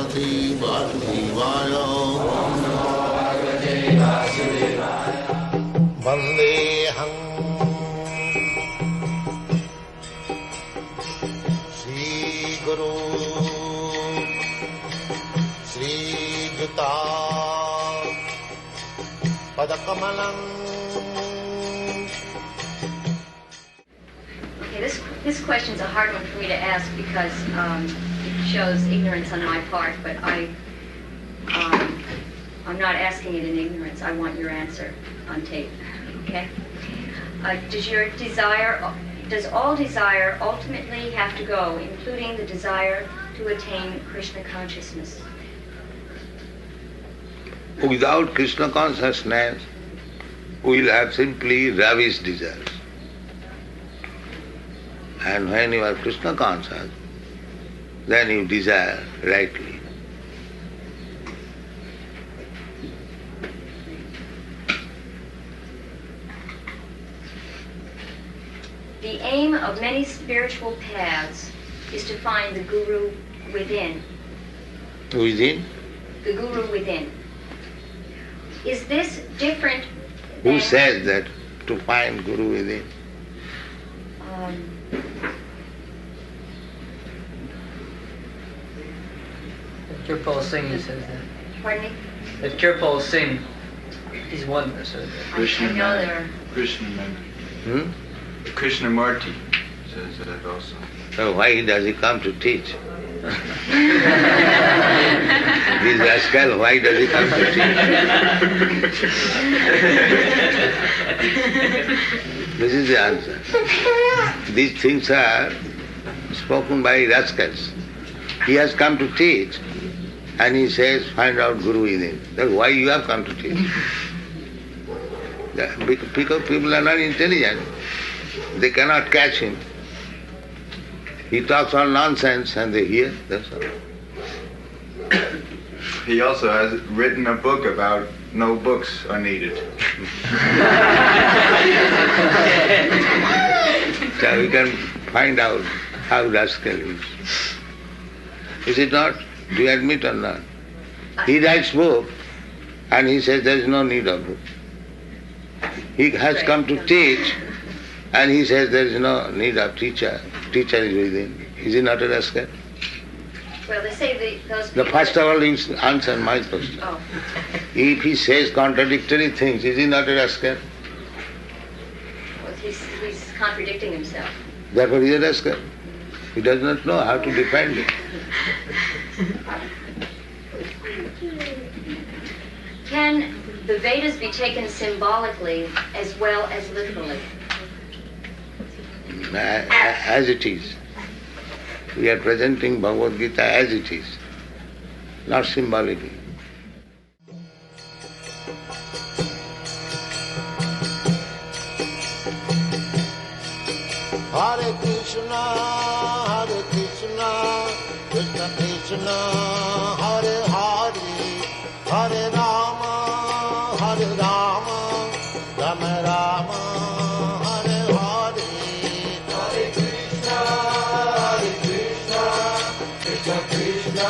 Bhagavate Vasudevaya. Vandeham Shri Guru Shri Juta Padakamalam. This question is a hard one for me to ask because it shows ignorance on my part, but I'm not asking it in ignorance. I want your answer on tape. Okay? Does all desire ultimately have to go, including the desire to attain Krishna consciousness? Without Krishna consciousness, we will have simply ravished desires. And when you are Krishna conscious, then you desire rightly. The aim of many spiritual paths is to find the Guru within. Within? The Guru within. Is this different Who than... says that to find Guru within? Kirpal Singh says that. Pardon me? That Kirpal Singh, he's one that says that. I know there are... Krishnamurti says that also. So why does he come to teach? This rascal, why does he come to teach? This is the answer. These things are spoken by rascals. He has come to teach and he says, find out Guru within. That's why you have come to teach. Because people are not intelligent. They cannot catch him. He talks all nonsense and they hear, that's all. He also has written a book about no books are needed. So we can find out how rascal he is. Is it not? Do you admit or not? He writes book and he says there is no need of book. He has come to teach and he says there is no need of teacher. Teacher is within. Is he not a rascal? Well, they say those The people... first of all, you answer my question. Oh. If he says contradictory things, is he not a rascal? Well, he's contradicting himself. Therefore he is a rascal. He does not know how to defend it. Can the Vedas be taken symbolically as well as literally? As it is. We are presenting Bhagavad-gita as it is, not symbolically. Hare Krishna, Krishna Krishna, Hare Hare, Hare Rama, Rama Rama, Hare Hare. Hare Krishna, Krishna Krishna.